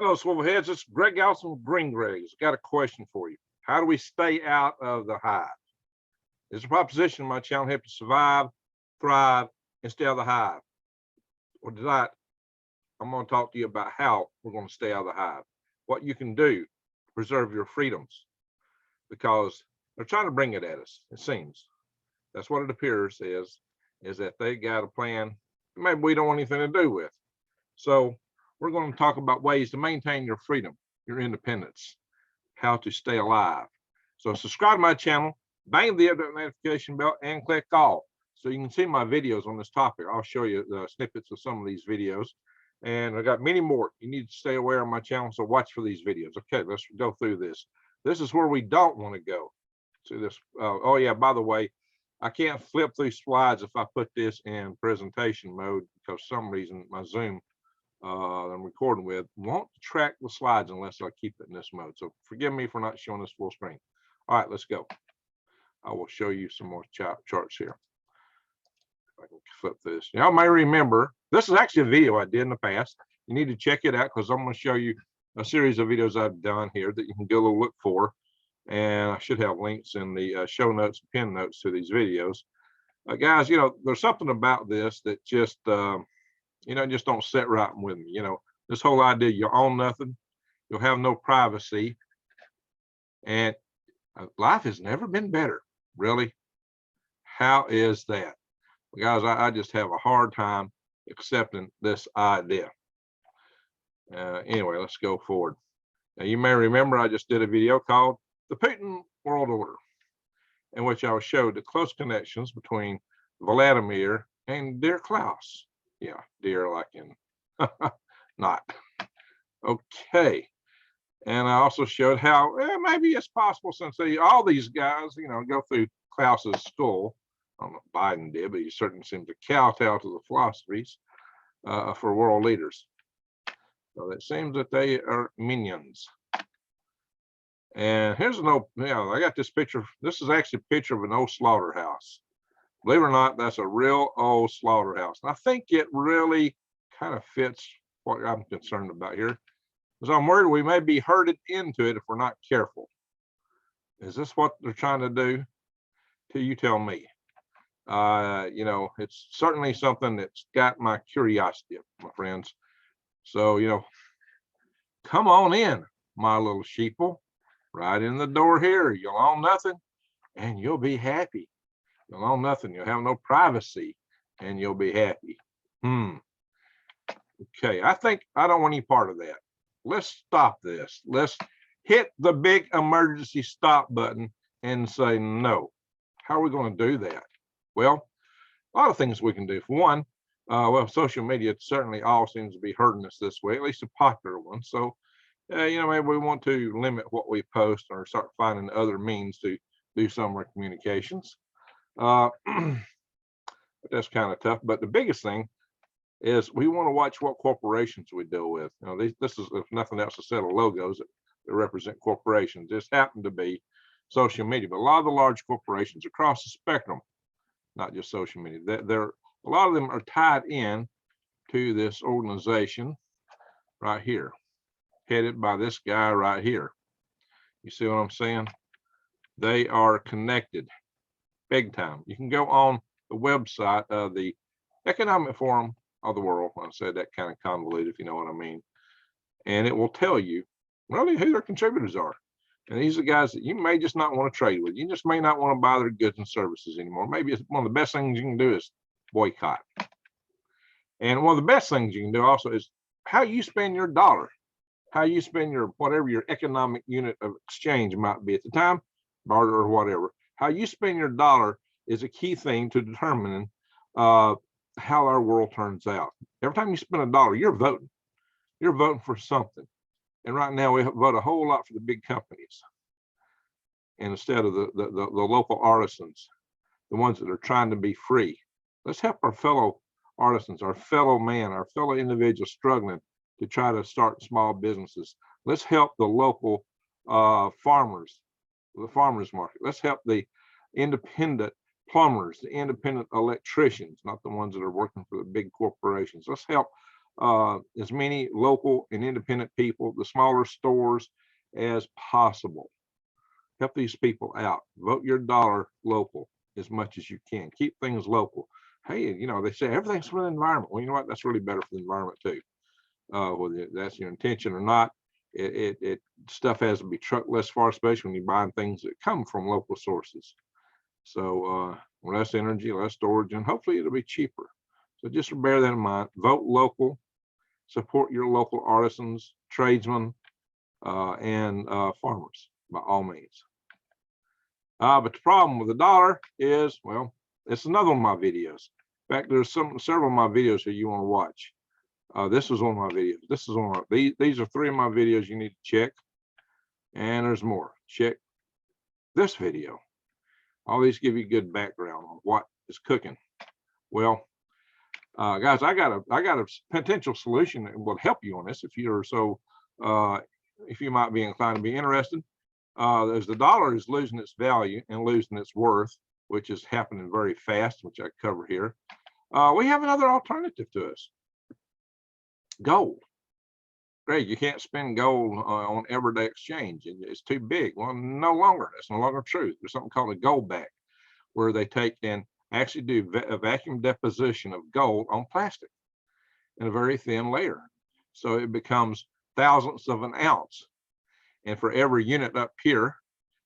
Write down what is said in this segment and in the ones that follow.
Hello, Swivelheads. It's Greg Allison with Green Greg's. Got a question for you. How do we stay out of the hive? It's a proposition on my channel help you survive, thrive, and stay out of the hive. Or tonight, I'm going to talk to you about how we're going to stay out of the hive. What you can do to preserve your freedoms, because they're trying to bring it at us. It seems that's what it appears is that they got a plan maybe we don't want anything to do with. So we're going to talk about ways to maintain your freedom, your independence, how to stay alive. So subscribe to my channel, bang the notification bell, and click all so you can see my videos on this topic. I'll show you the snippets of some of these videos, and I got many more. You need to stay aware of my channel, so watch for these videos. Okay, let's go through this. This is where we don't want to go. See this? Oh yeah, by the way, I can't flip through slides if I put this in presentation mode, because for some reason my Zoom I'm recording with won't track the slides unless I keep it in this mode. So forgive me for not showing this full screen. All right, let's go. I will show you some more charts here. If I can flip this. Y'all may remember, this is actually a video I did in the past. You need to check it out because I'm going to show you a series of videos I've done here that you can go look for. And I should have links in the show notes, pin notes to these videos. Guys, you know, there's something about this that just, you know, just don't sit right with me. You know, this whole idea, you own nothing, you'll have no privacy, and life has never been better, really. How is that? Well, guys, I just have a hard time accepting this idea. Anyway, let's go forward. Now, you may remember I just did a video called The Putin World Order, in which I showed the close connections between Vladimir and dear Klaus. Yeah, dear like in not. Okay. And I also showed how maybe it's possible, since all these guys, you know, go through Klaus's school. I don't know if Biden did, but he certainly seems to kowtow to the philosophies for world leaders. So it seems that they are minions. And here's an old, I got this picture. This is actually a picture of an old slaughterhouse. Believe it or not, that's a real old slaughterhouse. And I think it really kind of fits what I'm concerned about here, because I'm worried we may be herded into it if we're not careful. Is this what they're trying to do? You tell me. You know, it's certainly something that's got my curiosity, my friends. So, you know, come on in, my little sheeple. Right in the door here. You'll own nothing and you'll be happy. You'll own nothing. You'll have no privacy and you'll be happy. Okay, I think I don't want any part of that. Let's stop this. Let's hit the big emergency stop button and say no. How are we going to do that? Well, a lot of things we can do. For one, well, social media certainly all seems to be hurting us this way, at least a popular one. So, you know, maybe we want to limit what we post or start finding other means to do some of our communications. But that's kind of tough. But the biggest thing is we want to watch what corporations we deal with. You know, this is, if nothing else, a set of logos that represent corporations. This happened to be social media, but a lot of the large corporations across the spectrum, not just social media, a lot of them are tied in to this organization right here, headed by this guy right here. You see what I'm saying? They are connected big time. You can go on the website of the Economic Forum of the World. I said that kind of convoluted, if you know what I mean. And it will tell you really who their contributors are. And these are guys that you may just not want to trade with. You just may not want to buy their goods and services anymore. Maybe it's one of the best things you can do is boycott. And one of the best things you can do also is how you spend your dollar. How you spend your whatever your economic unit of exchange might be at the time, barter or whatever. How you spend your dollar is a key thing to determining how our world turns out. Every time you spend a dollar, you're voting. You're voting for something. And right now we vote a whole lot for the big companies, and instead of the local artisans, the ones that are trying to be free. Let's help our fellow artisans, our fellow man, our fellow individuals struggling to try to start small businesses. Let's help the local farmers, the farmers market. Let's help the independent plumbers, the independent electricians, not the ones that are working for the big corporations. Let's help as many local and independent people, the smaller stores as possible. Help these people out. Vote your dollar local as much as you can. Keep things local. Hey, you know, they say everything's for the environment. Well, you know what? That's really better for the environment too. Whether that's your intention or not, stuff has to be trucked less far, especially when you're buying things that come from local sources. So less energy, less storage, and hopefully it'll be cheaper. So just bear that in mind. Vote local, support your local artisans, tradesmen, and farmers by all means. But the problem with the dollar is, well, it's another one of my videos. In fact, there's several of my videos that you want to watch. This is one of my videos. This is one of these are 3 of my videos you need to check. And there's more. Check this video. All these give you good background on what is cooking. Well, guys, I got a potential solution that will help you on this if you're so if you might be inclined to be interested. As the dollar is losing its value and losing its worth, which is happening very fast, which I cover here, we have another alternative to us. Gold. Great, you can't spend gold on everyday exchange. It's too big. Well, no longer. That's no longer true. There's something called a gold back, where they take and actually do a vacuum deposition of gold on plastic in a very thin layer. So it becomes thousandths of an ounce. And for every unit up here,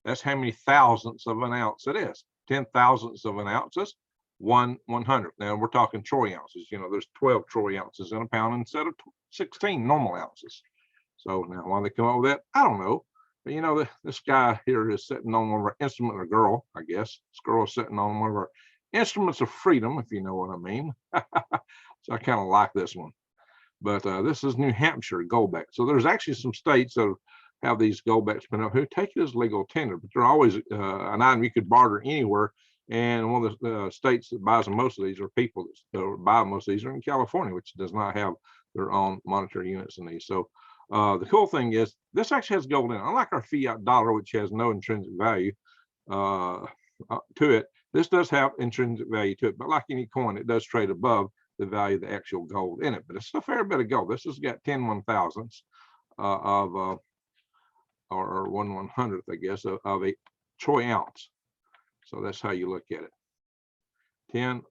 that's how many thousandths of an ounce it is. 10 thousandths of an ounce is 1/100th. Now we're talking troy ounces. You know, there's 12 troy ounces in a pound instead of 16 normal ounces. So now why they come up with that, I don't know. But you know, this guy here is sitting on one of our instruments, a girl, I guess. This girl is sitting on one of our instruments of freedom, if you know what I mean. So I kind of like this one. But this is New Hampshire goldback. So there's actually some states that have these goldbacks put up who take it as legal tender, but they're always an item you could barter anywhere. And one of the states that buys most of these, or people that buy most of these, are in California, which does not have their own monetary units in these. So the cool thing is this actually has gold in it. Unlike our fiat dollar, which has no intrinsic value to it, this does have intrinsic value to it. But like any coin, it does trade above the value of the actual gold in it. But it's a fair bit of gold. This has got 10 1,000ths of or 1/100th, I guess, of a troy ounce. So that's how you look at it. 10,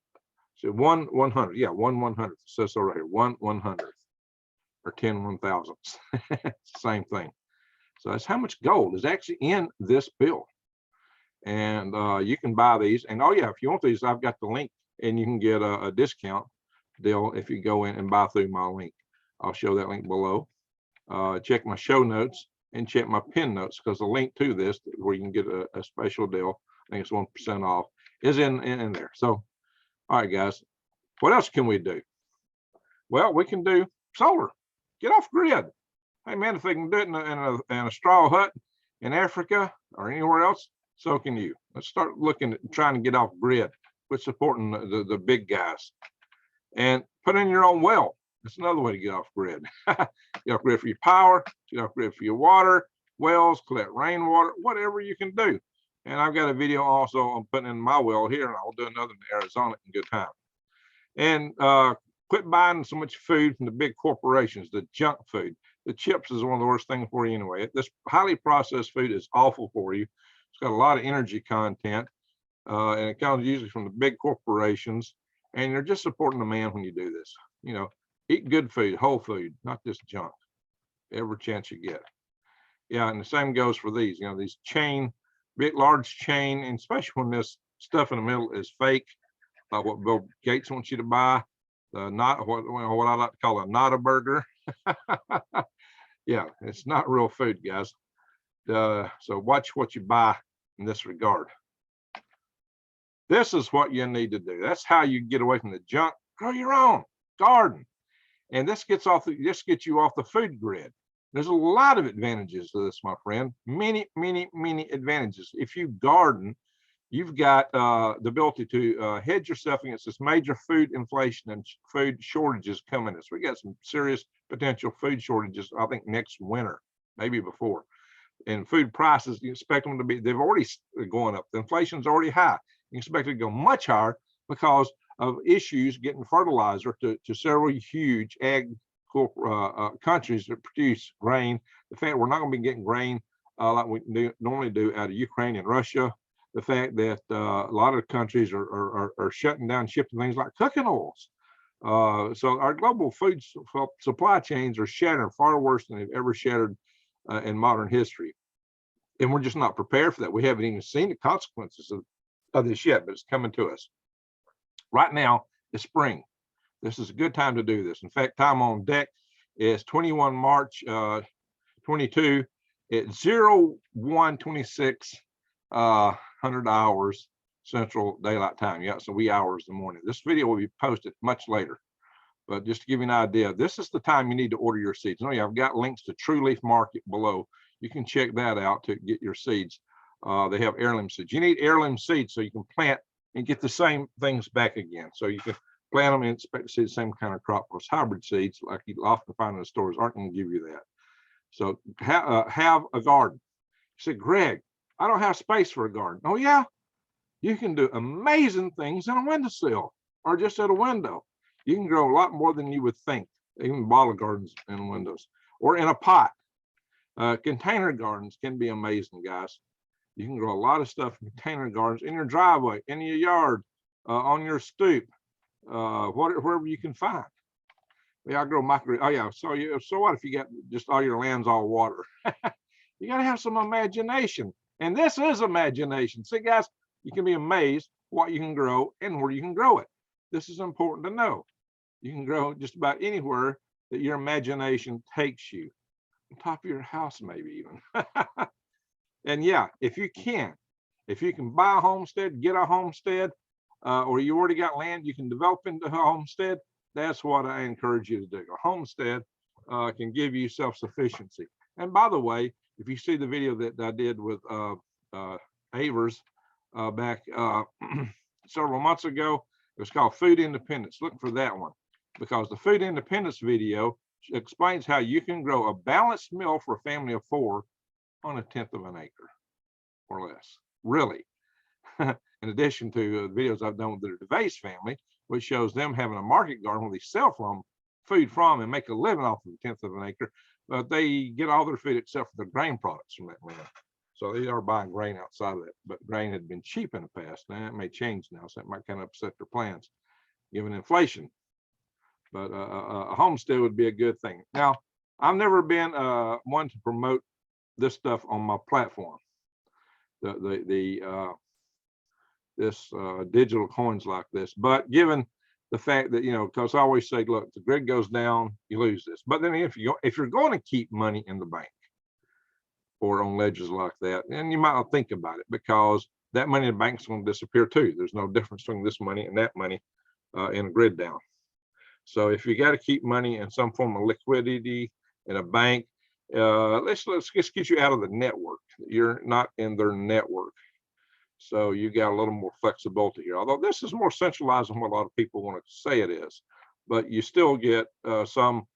so 1/100th, yeah, 1/100th. It says so right here, 1/100th, or 10 1,000ths. Same thing. So that's how much gold is actually in this bill. And you can buy these. And oh yeah, if you want these, I've got the link, and you can get a discount deal if you go in and buy through my link. I'll show that link below. Check my show notes and check my pin notes, because the link to this, where you can get a special deal, I think it's 1% off, is in there. So, all right, guys, what else can we do? Well, we can do solar. Get off grid. Hey, man, if they can do it in a straw hut in Africa or anywhere else, so can you. Let's start looking at trying to get off grid with supporting the big guys. And put in your own well. That's another way to get off grid. Get off grid for your power, get off grid for your water, wells, collect rainwater, whatever you can do. And I've got a video also on putting in my well here, and I'll do another in Arizona in good time. And quit buying so much food from the big corporations, the junk food. The chips is one of the worst things for you anyway. This highly processed food is awful for you. It's got a lot of energy content, and it comes usually from the big corporations. And you're just supporting the man when you do this. You know, eat good food, whole food, not just junk, every chance you get. Yeah, and the same goes for these. You know, these big, large chain, and especially when this stuff in the middle is fake, like what Bill Gates wants you to buy. Not what I like to call a not a burger. Yeah, it's not real food, guys. So watch what you buy in this regard. This is what you need to do. That's how you get away from the junk. Grow your own garden, and this gets you off the food grid. There's a lot of advantages to this, my friend. Many, many, many advantages. If you garden, you've got the ability to hedge yourself against this major food inflation and food shortages coming. So we got some serious potential food shortages, I think, next winter, maybe before. And food prices, you expect them to be, they've already going up. The inflation's already high. You expect it to go much higher because of issues getting fertilizer to several huge ag countries that produce grain. The fact we're not going to be getting grain like we normally do out of Ukraine and Russia. The fact that a lot of countries are shutting down shipping things like cooking oils. So our global food supply chains are shattering far worse than they've ever shattered in modern history. And we're just not prepared for that. We haven't even seen the consequences of this yet, but it's coming to us. Right now, it's spring. This is a good time to do this. In fact, time on deck is 21 March 22 at 01:26 100 hours Central Daylight Time. Yeah, so wee hours in the morning. This video will be posted much later. But just to give you an idea, this is the time you need to order your seeds. Oh yeah, I've got links to True Leaf Market below. You can check that out to get your seeds. They have heirloom seeds. You need heirloom seeds so you can plant and get the same things back again. So you can plant them and expect to see the same kind of crop. Because hybrid seeds, like you often find in the stores, aren't going to give you that. So have a garden. You say, Greg, I don't have space for a garden. Oh yeah, you can do amazing things in a windowsill or just at a window. You can grow a lot more than you would think, even bottle gardens and windows or in a pot. Container gardens can be amazing, guys. You can grow a lot of stuff in container gardens in your driveway, in your yard, on your stoop, wherever you can find. Yeah, I grow micro. Oh yeah, so what if you got just all your land's all water? You got to have some imagination, and this is imagination. See, guys, you can be amazed what you can grow and where you can grow it. This is important to know. You can grow just about anywhere that your imagination takes you. On top of your house, maybe even. And yeah, if you can buy a homestead, get a homestead, or you already got land you can develop into a homestead, that's what I encourage you to do. A homestead can give you self-sufficiency. And by the way, if you see the video that I did with Avers back several months ago, it was called Food Independence. Look for that one, because the Food Independence video explains how you can grow a balanced meal for a family of 4 on 1/10 of an acre or less, really. In addition to the videos I've done with the DeVase family, which shows them having a market garden where they sell food from and make a living off of 1/10 of an acre, but they get all their food except for the grain products from that land. So they are buying grain outside of that, but grain had been cheap in the past. Now it may change now, so that might kind of upset their plans given inflation. But a homestead would be a good thing. Now, I've never been one to promote this stuff on my platform. This digital coins like this, but given the fact that, because I always say, look, the grid goes down, you lose this. But then if you're going to keep money in the bank or on ledgers like that, then you might not think about it, because that money in the bank's going to disappear too. There's no difference between this money and that money in a grid down. So if you got to keep money in some form of liquidity in a bank, let's just get you out of the network. You're not in their network. So you got a little more flexibility here. Although this is more centralized than what a lot of people want to say it is, but you still get some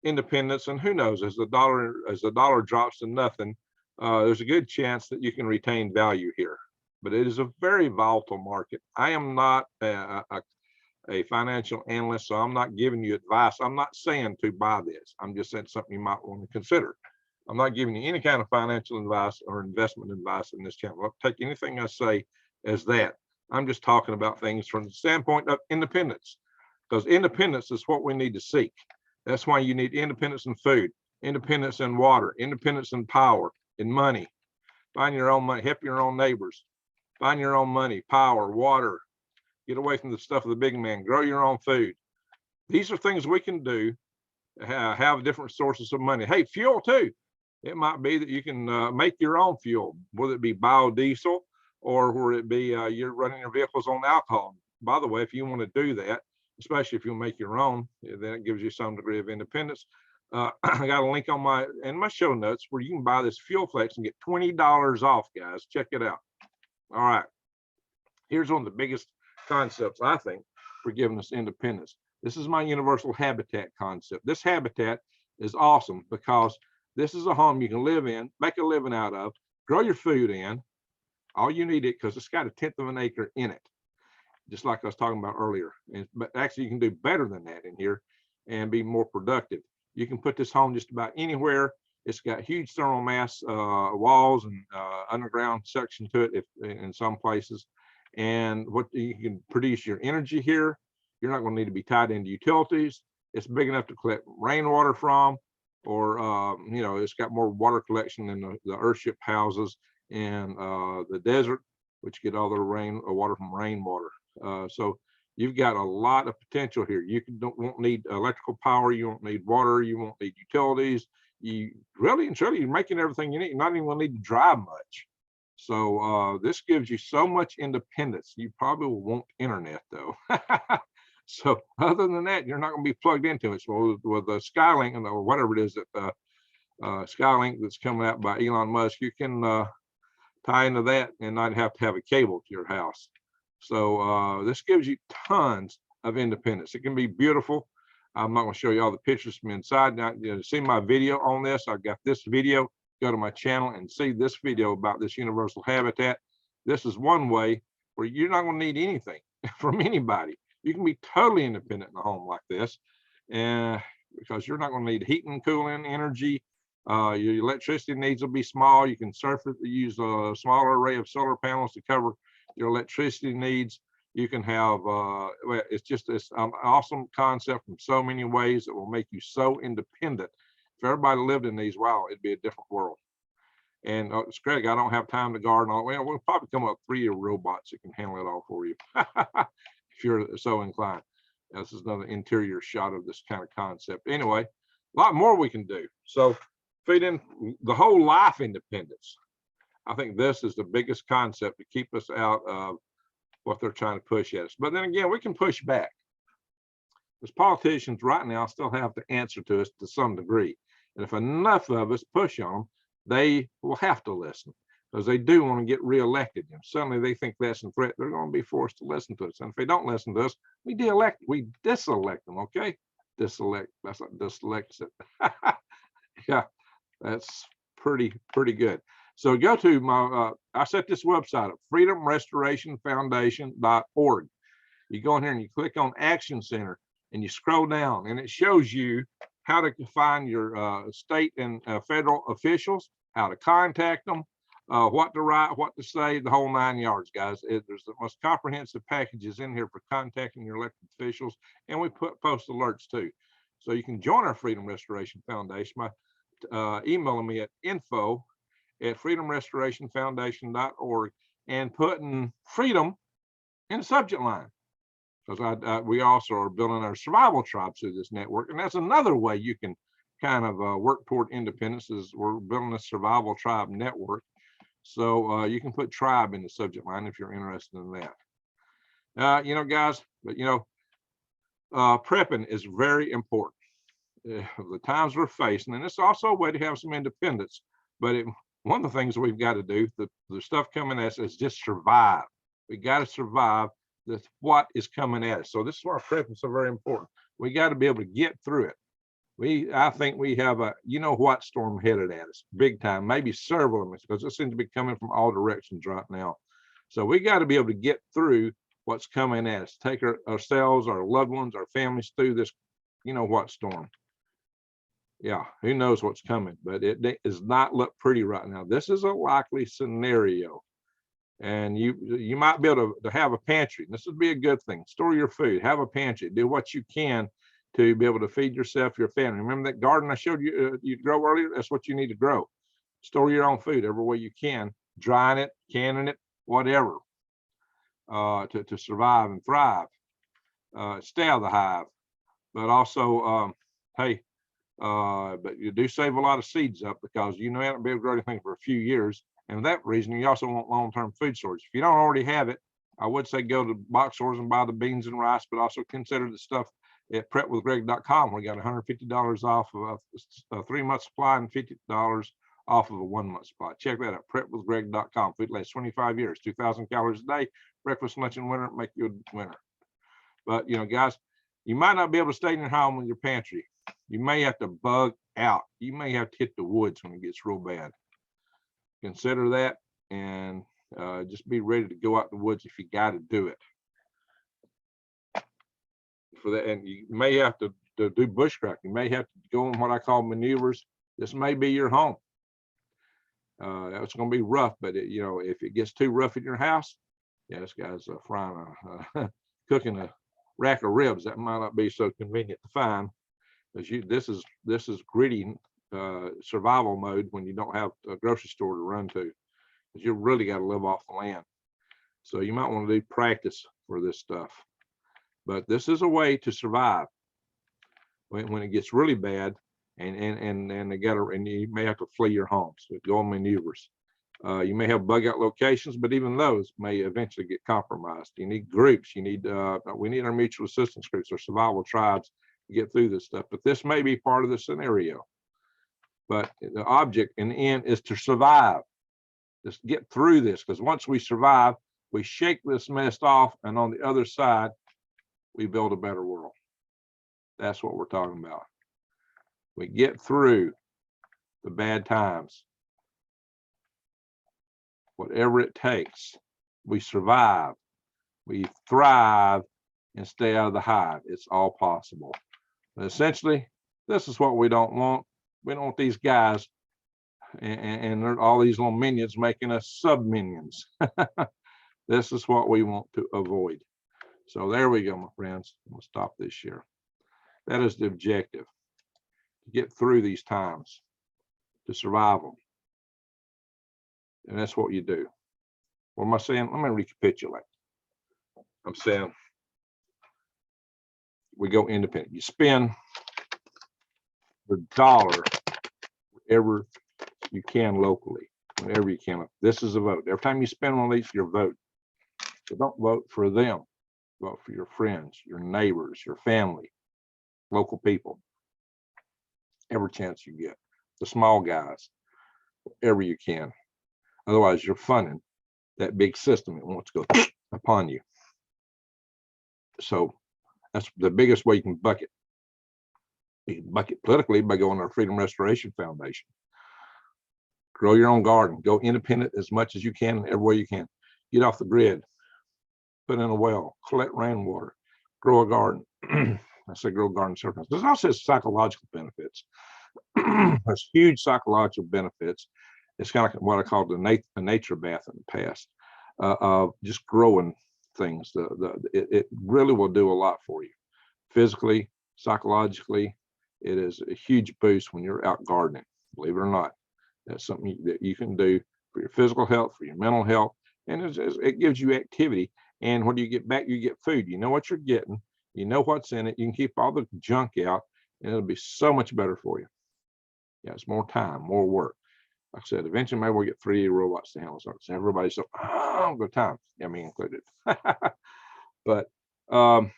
independence. And who knows, as the dollar drops to nothing, there's a good chance that you can retain value here. But it is a very volatile market. I am not a financial analyst, so I'm not giving you advice. I'm not saying to buy this. I'm just saying something you might want to consider. I'm not giving you any kind of financial advice or investment advice in this channel. I'll take anything I say as that. I'm just talking about things from the standpoint of independence, because independence is what we need to seek. That's why you need independence in food, independence in water, independence in power, in money. Find your own money, help your own neighbors, find your own money, power, water. Get away from the stuff of the big man, grow your own food. These are things we can do, have different sources of money. Hey, fuel too. It might be that you can make your own fuel, whether it be biodiesel or whether it be you're running your vehicles on alcohol. By the way, if you want to do that, especially if you make your own, then it gives you some degree of independence. I got a link on my show notes where you can buy this Fuel Flex and get $20 off, guys. Check it out. All right. Here's one of the biggest concepts, I think, for giving us independence. This is my universal habitat concept. This habitat is awesome because this is a home you can live in, make a living out of, grow your food in. All you need it because it's got 1/10 of an acre in it, just like I was talking about earlier. But actually, you can do better than that in here and be more productive. You can put this home just about anywhere. It's got huge thermal mass walls and underground section to it if, in some places. And what you can produce your energy here. You're not going to need to be tied into utilities. It's big enough to collect rainwater from, or you know, it's got more water collection than the earthship houses in the desert, which get all the rain water from rainwater. So you've got a lot of potential here. You won't need electrical power. You won't need water. You won't need utilities. You really and truly, you're making everything you need. You're not even going to need to drive much. So this gives you so much independence. You probably will want internet though. So other than that, you're not going to be plugged into it. So with the Skylink or whatever it is that Skylink that's coming out by Elon Musk, you can tie into that and not have to have a cable to your house. So this gives you tons of independence. It can be beautiful. I'm not going to show you all the pictures from inside. Now, you know, see my video on this. I've got this video. Go to my channel and see this video about this universal habitat. This is one way where you're not going to need anything from anybody. You can be totally independent in a home like this, and because you're not going to need heating, cooling, energy. Your electricity needs will be small. You can use a smaller array of solar panels to cover your electricity needs. You can have, it's an awesome concept from so many ways that will make you so independent. If everybody lived in these, wow, it'd be a different world. And it's Greg, I don't have time to garden all. Well, we'll probably come up with 3 robots that can handle it all for you. If you're so inclined. This is another interior shot of this kind of concept. Anyway, a lot more we can do. So feed in the whole life independence. I think this is the biggest concept to keep us out of what they're trying to push at us. But then again, we can push back. As politicians right now still have to answer to us to some degree. And if enough of us push on them, they will have to listen, because they do want to get reelected. And suddenly they think that's a threat. They're going to be forced to listen to us. And if they don't listen to us, we diselect them, okay? Diselect, that's what diselects it. Yeah, that's pretty good. So go to my, I set this website up, freedomrestorationfoundation.org. You go in here and you click on Action Center and you scroll down and it shows you how to find your state and federal officials, how to contact them, what to write, what to say, the whole 9 yards, guys. There's the most comprehensive packages in here for contacting your elected officials, and we post alerts too. So you can join our Freedom Restoration Foundation by emailing me at info@freedomrestorationfoundation.org and putting freedom in the subject line. Because we also are building our survival tribes through this network, and that's another way you can kind of work toward independence. Is we're building a survival tribe network. So you can put tribe in the subject line if you're interested in that. You know, guys, but you know, prepping is very important. The times we're facing, and it's also a way to have some independence. But one of the things we've got to do, the stuff coming at us, is just survive. We got to survive what is coming at us. So this is why prepping is so very important. We got to be able to get through it. I think we have a what storm headed at us big time, maybe several of them, because it seems to be coming from all directions right now. So we got to be able to get through what's coming at us, take ourselves, our loved ones, our families through this what storm. Yeah, who knows what's coming, but it does not look pretty right now. This is a likely scenario. And you might be able to have a pantry. This would be a good thing. Store your food, have a pantry, do what you can to be able to feed yourself, your family. Remember that garden I showed you you grow earlier? That's what you need to grow. Store your own food every way you can, drying it, canning it, whatever, to survive and thrive. Stay out of the hive, but also, hey, but you do save a lot of seeds up, because you not be able to grow anything for a few years. And for that reason, you also want long-term food storage. If you don't already have it, I would say go to box stores and buy the beans and rice, but also consider the stuff at prepwithgreg.com. We got $150 off of a 3-month supply and $50 off of a 1-month supply. Check that out, prepwithgreg.com. Food lasts 25 years, 2,000 calories a day, breakfast, lunch, and winter, make you a winner. But, guys, you might not be able to stay in your home with your pantry. You may have to bug out. You may have to hit the woods when it gets real bad. Consider that, and just be ready to go out in the woods if you got to do it. For that, and you may have to to do bushcraft. You may have to go on what I call maneuvers. This may be your home. It's going to be rough, but you know, if it gets too rough in your house, yeah, this guy's cooking a rack of ribs. That might not be so convenient to find, because this is gritty survival mode when you don't have a grocery store to run to, because you really got to live off the land. So you might want to do practice for this stuff, but this is a way to survive when it gets really bad, and you may have to flee your home. So go on maneuvers. You may have bug out locations, but even those may eventually get compromised. You need groups. We need our mutual assistance groups, our survival tribes, to get through this stuff. But this may be part of the scenario. But the object in the end is to survive. Just get through this, because once we survive, we shake this mess off, and on the other side, we build a better world. That's what we're talking about. We get through the bad times, whatever it takes. We survive, we thrive, and stay out of the hive. It's all possible. But essentially, this is what we don't want. We don't want these guys and all these little minions making us sub-minions. This is what we want to avoid. So there we go, my friends. We'll stop this here. That is the objective, to get through these times, to survive them. And that's what you do. What am I saying? Let me recapitulate. I'm saying we go independent. You spend the dollar wherever you can locally, whenever you can. This is a vote. Every time you spend one of these, you're voting. So don't vote for them. Vote for your friends, your neighbors, your family, local people. Every chance you get. The small guys, wherever you can. Otherwise, you're funding that big system that wants to go upon you. So that's the biggest way you can buck it. You can buck it politically by going to our Freedom Restoration Foundation. Grow your own garden. Go independent as much as you can, every way you can. Get off the grid. Put in a well. Collect rainwater. Grow a garden. I say grow a garden several times. There's also psychological benefits. There's huge psychological benefits. It's kind of what I call the nature bath in the past. Just growing things. It really will do a lot for you. Physically, psychologically, it is a huge boost when you're out gardening. Believe it or not, that's something that you can do for your physical health, for your mental health, and it gives you activity. And when you get back, you get food. You know what you're getting. You know what's in it. You can keep all the junk out, and it'll be so much better for you. Yeah, it's more time, more work. Like I said, eventually maybe we'll get 3D robots to handle something. So everybody's so, good time. Yeah, me included. But of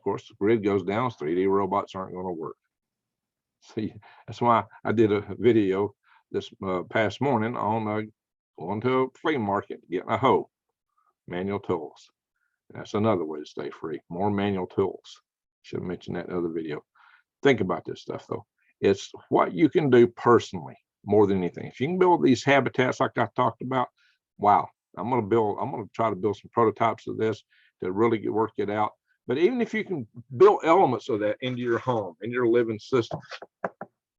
course, the grid goes down. 3D robots aren't going to work. See, that's why I did a video this past morning on going to a flea market, getting a hoe, manual tools. That's another way to stay free. More manual tools. Should have mentioned that in the other video. Think about this stuff though. It's what you can do personally more than anything. If you can build these habitats like I talked about, wow. I'm going to try to build some prototypes of this to really work it out. But even if you can build elements of that into your home, in your living system,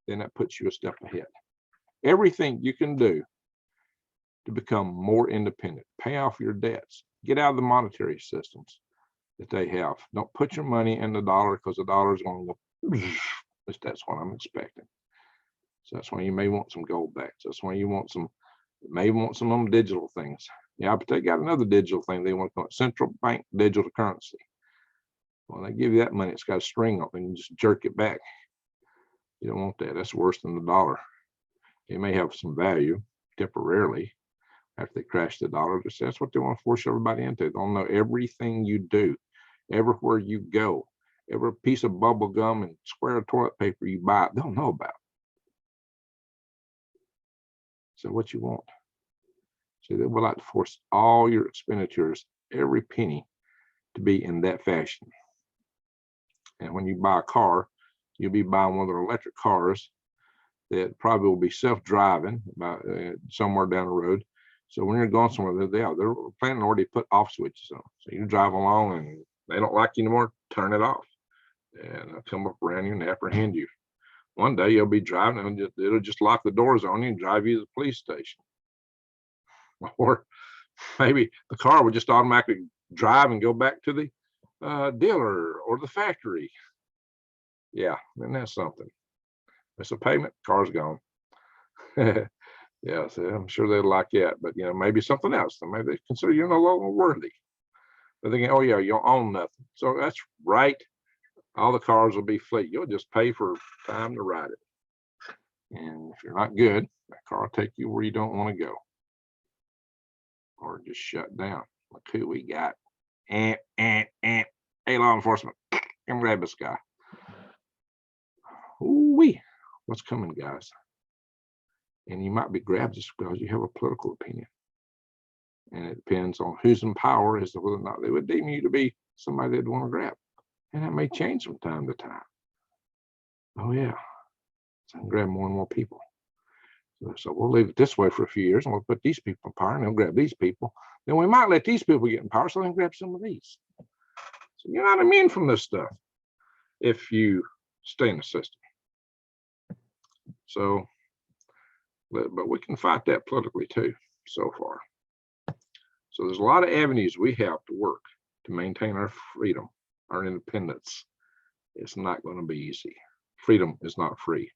then that puts you a step ahead. Everything you can do to become more independent, pay off your debts, get out of the monetary systems that they have. Don't put your money in the dollar, because the dollar is going to go, that's what I'm expecting. So that's why you may want some gold backs. That's why you may want some of them digital things. Yeah, but they got another digital thing they want to call it central bank digital currency. Well, they give you that money, it's got a string on it, and you just jerk it back. You don't want that. That's worse than the dollar. It may have some value temporarily after they crash the dollar. That's what they want to force everybody into. They'll know everything you do, everywhere you go, every piece of bubble gum and square of toilet paper you buy, they'll know about. So what you want? See, they would like to force all your expenditures, every penny, to be in that fashion. And when you buy a car, you'll be buying one of their electric cars that probably will be self-driving somewhere down the road. So when you're going somewhere, they're planning already to put off switches on. So you drive along and they don't like you anymore, turn it off. and they'll come up around you and apprehend you. One day you'll be driving and it'll just lock the doors on you and drive you to the police station. Or maybe the car will just automatically drive and go back to the dealer or the factory. Yeah, and that's something. It's a payment, car's gone. Yeah, so I'm sure they'd like that, but maybe something else. Maybe they consider you're no longer worthy. But thinking, oh yeah, you'll own nothing. So that's right. All the cars will be fleet. You'll just pay for time to ride it. And if you're not good, that car will take you where you don't want to go. Or just shut down. Look who we got. Hey, law enforcement, come grab this guy. Ooh-wee. What's coming, guys? And you might be grabbed just because you have a political opinion. And it depends on who's in power as to whether or not they would deem you to be somebody they'd want to grab. And that may change from time to time. Oh, yeah. So I can grab more and more people. So we'll leave it this way for a few years and we'll put these people in power and they'll grab these people. Then we might let these people get in power so they can grab some of these. So you're not immune from this stuff if you stay in the system. So, but we can fight that politically too, so far. So there's a lot of avenues we have to work to maintain our freedom, our independence. It's not going to be easy. Freedom is not free,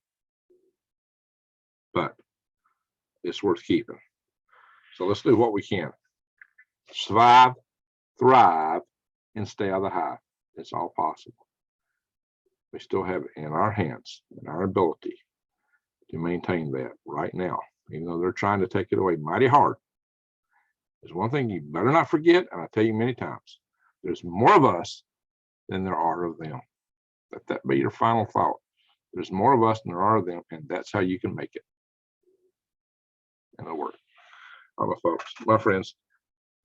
but it's worth keeping. So let's do what we can. Survive, thrive, and stay out of the hive. It's all possible. We still have it in our hands and our ability to maintain that right now, even though they're trying to take it away mighty hard. There's one thing you better not forget, and I tell you many times, there's more of us than there are of them. Let that be your final thought. There's more of us than there are of them, and that's how you can make it. And it'll work. All my folks, my friends.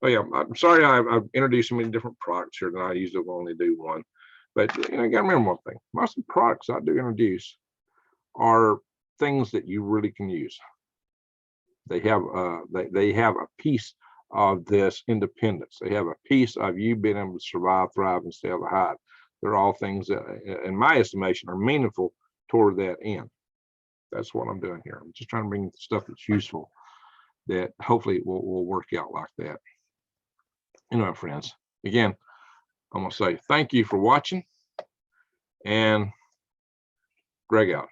Oh yeah, I'm sorry I've introduced so many different products here tonight. I usually only do one. But you gotta remember one thing. Most of the products I do introduce are things that you really can use. They have they have a piece of this independence. They have a piece of you being able to survive, thrive, and stay out of the hive. They're all things that, in my estimation, are meaningful toward that end. That's what I'm doing here. I'm just trying to bring stuff that's useful that hopefully will work out like that. Friends, again, I'm going to say thank you for watching, and Greg out.